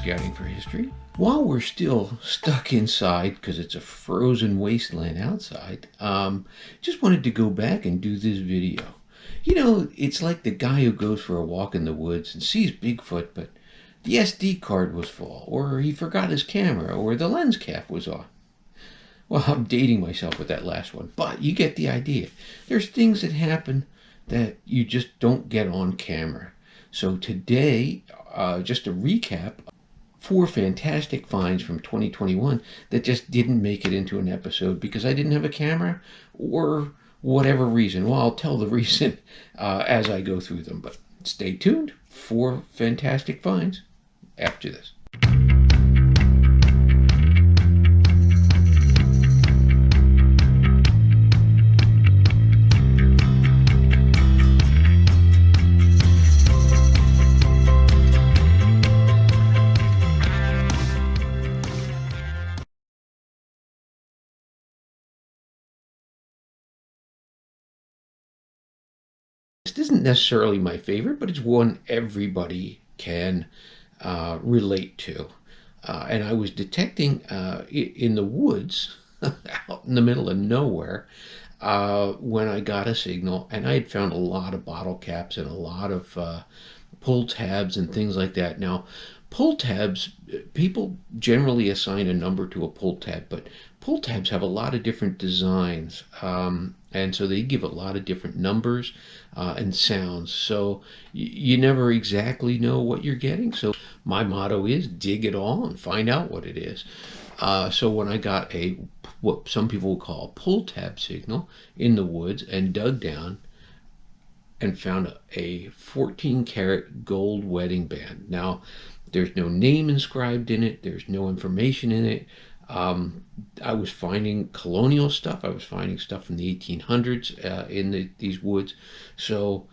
Scouting for History. While we're still stuck inside because it's a frozen wasteland outside, just wanted to go back and do this video. You know, it's like the guy who goes for a walk in the woods and sees Bigfoot, but the SD card was full, or he forgot his camera, or the lens cap was on. Well, I'm dating myself with that last one, but you get the idea. There's things that happen that you just don't get on camera. So today, just to recap, 4 fantastic finds from 2021 that just didn't make it into an episode because I didn't have a camera or whatever reason. Well, I'll tell the reason as I go through them, but stay tuned. 4 fantastic finds after this. This isn't necessarily my favorite, but it's one everybody can relate to. And I was detecting in the woods, out in the middle of nowhere, when I got a signal, and I had found a lot of bottle caps and a lot of pull tabs and things like that. Now, pull tabs, people generally assign a number to a pull tab, but pull tabs have a lot of different designs, and so they give a lot of different numbers and sounds, so you never exactly know what you're getting. So my motto is dig it all and find out what it is. So when I got what some people would call a pull tab signal in the woods and dug down and found a 14 karat gold wedding band. Now, there's no name inscribed in it. There's no information in it. I was finding colonial stuff. I was finding stuff from the 1800s in these woods. So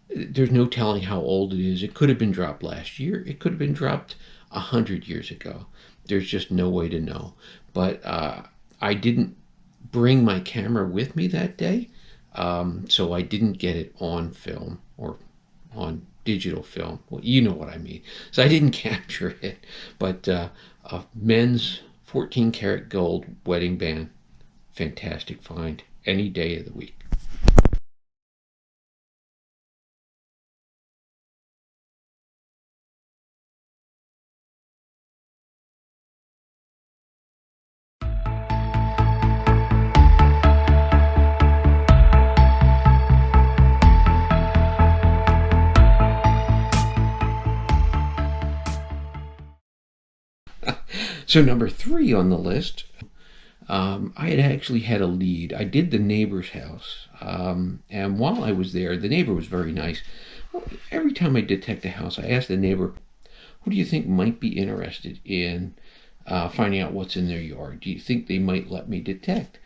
there's no telling how old it is. It could have been dropped last year. It could have been dropped 100 years ago. There's just no way to know. But I didn't bring my camera with me that day. So I didn't get it on film or on digital film. Well, you know what I mean. So I didn't capture it. But a men's 14 karat gold wedding band, fantastic find any day of the week. So number 3 on the list, I had actually had a lead. I did the neighbor's house, and while I was there, the neighbor was very nice. Well, every time I detect a house, I ask the neighbor, who do you think might be interested in finding out what's in their yard? Do you think they might let me detect?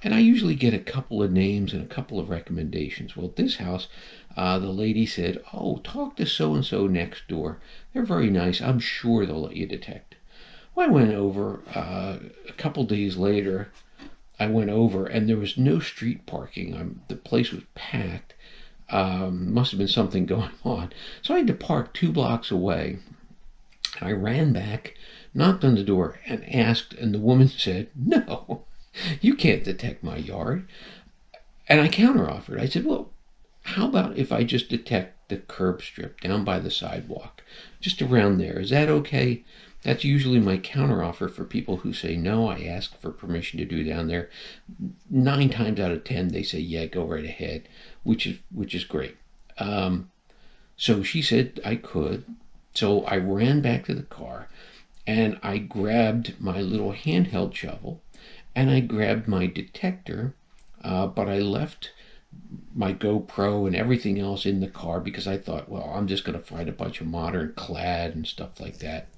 And I usually get a couple of names and a couple of recommendations. Well, at this house, the lady said, oh, talk to so-and-so next door. They're very nice. I'm sure they'll let you detect. Well, I went over a couple days later. I went over and there was no street parking. The place was packed. Must have been something going on. So I had to park 2 blocks away. I ran back, knocked on the door, and asked, and the woman said, no, you can't detect my yard. And I counteroffered. I said, well, how about if I just detect the curb strip down by the sidewalk, just around there? Is that okay? That's usually my counteroffer for people who say no. I ask for permission to do down there. 9 times out of 10, they say, yeah, go right ahead, which is great. So she said I could. So I ran back to the car and I grabbed my little handheld shovel and I grabbed my detector, but I left my GoPro and everything else in the car because I thought, well, I'm just going to find a bunch of modern clad and stuff like that.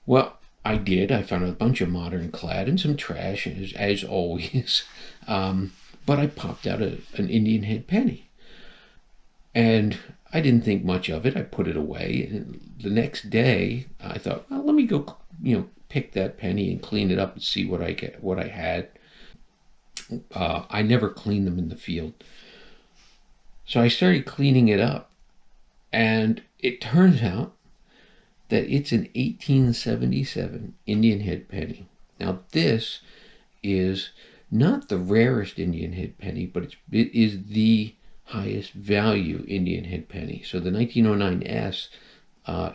Well, I did. I found a bunch of modern clad and some trash, as always. But I popped out an Indian head penny. And I didn't think much of it. I put it away. And the next day, I thought, well, let me go, pick that penny and clean it up and see what I had. I never cleaned them in the field. So I started cleaning it up. And it turns out that it's an 1877 Indian head penny. Now this is not the rarest Indian head penny, but it is the highest value Indian head penny. So the 1909S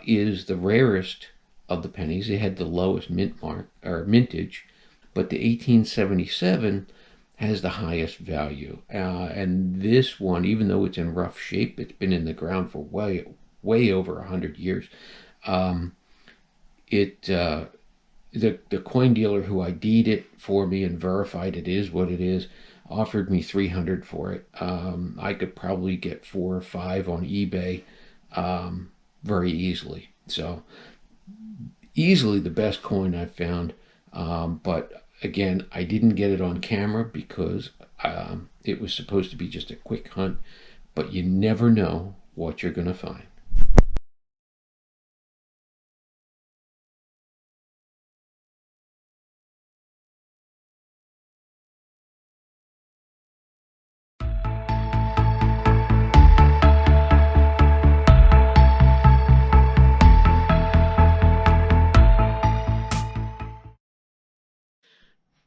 is the rarest of the pennies. It had the lowest mint mark or mintage, but the 1877 has the highest value. And this one, even though it's in rough shape, it's been in the ground for way over 100 years. The coin dealer who ID'd it for me and verified it is what it is offered me $300 for it. I could probably get 4 or 5 on eBay very easily. So easily the best coin I've found. But again, I didn't get it on camera because it was supposed to be just a quick hunt. But you never know what you're going to find.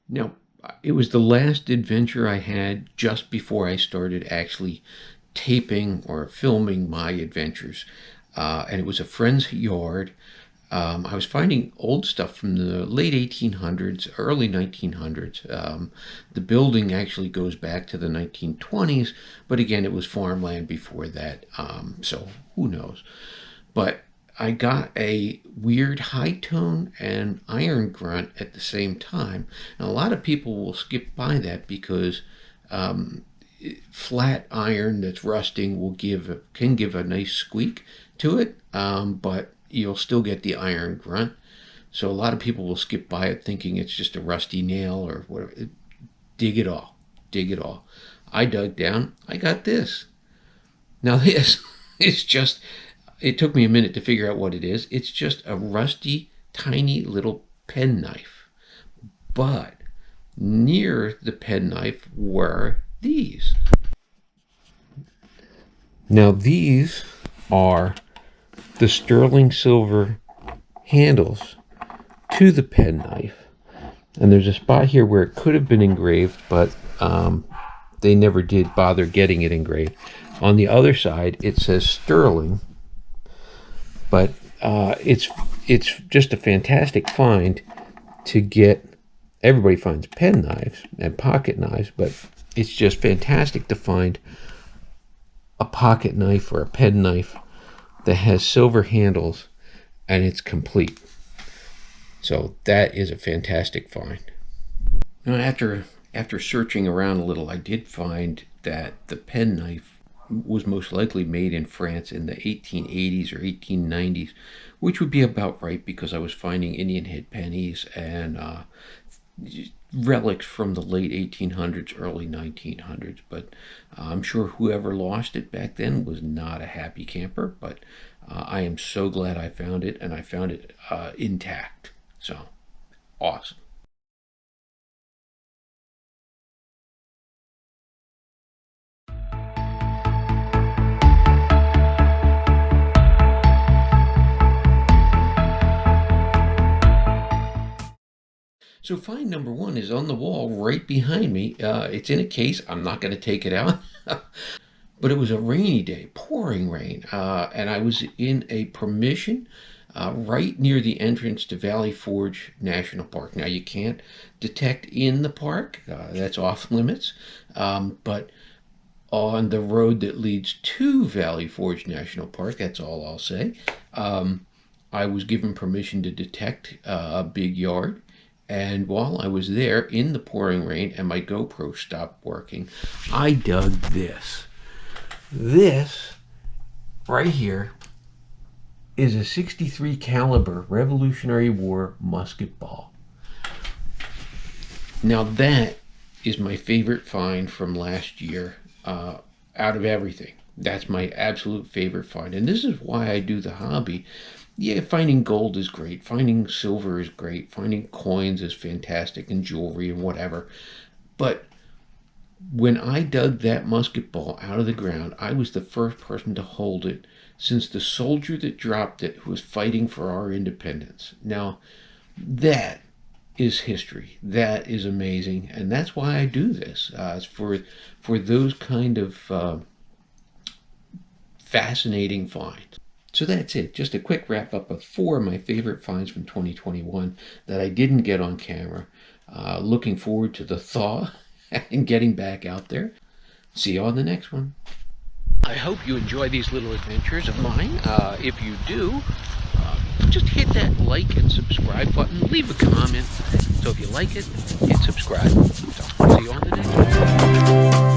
Now, it was the last adventure I had just before I started actually taping or filming my adventures. And it was a friend's yard. I was finding old stuff from the late 1800s, early 1900s. The building actually goes back to the 1920s, but again, it was farmland before that, so who knows. But I got a weird high tone and iron grunt at the same time. And a lot of people will skip by that because flat iron that's rusting can give a nice squeak to it, but you'll still get the iron grunt. So a lot of people will skip by it thinking it's just a rusty nail or whatever. Dig it all. Dig it all. I dug down. I got this. Now this is just... It took me a minute to figure out what it is. It's just a rusty, tiny little penknife. But near the penknife were these. Now these are the sterling silver handles to the penknife. And there's a spot here where it could have been engraved, but they never did bother getting it engraved. On the other side, it says sterling. But it's just a fantastic find to get. Everybody finds pen knives and pocket knives, but it's just fantastic to find a pocket knife or a pen knife that has silver handles and it's complete. So that is a fantastic find. Now after searching around a little, I did find that the pen knife was most likely made in France in the 1880s or 1890s, which would be about right because I was finding Indian head pennies and relics from the late 1800s, early 1900s. But I'm sure whoever lost it back then was not a happy camper, but I am so glad I found it, and I found it intact. So, awesome. So find number 1 is on the wall right behind me. It's in a case. I'm not going to take it out. But it was a rainy day, pouring rain, and I was in a permission right near the entrance to Valley Forge National Park. Now you can't detect in the park. That's off limits. But on the road that leads to Valley Forge National Park, that's all I'll say, I was given permission to detect a big yard. And while I was there in the pouring rain and my GoPro stopped working, I dug this. This right here is a .63 caliber Revolutionary War musket ball. Now that is my favorite find from last year out of everything. That's my absolute favorite find. And this is why I do the hobby. Yeah, finding gold is great. Finding silver is great. Finding coins is fantastic, and jewelry and whatever. But When I dug that musket ball out of the ground, I was the first person to hold it since the soldier that dropped it who was fighting for our independence. Now, that is history. That is amazing, and that's why I do this. It's for those kind of fascinating finds. So that's it. Just a quick wrap up of 4 of my favorite finds from 2021 that I didn't get on camera. Looking forward to the thaw and getting back out there. See you on the next one. I hope you enjoy these little adventures of mine. If you do, just hit that like and subscribe button. Leave a comment. So if you like it, hit subscribe. So see you on the next one.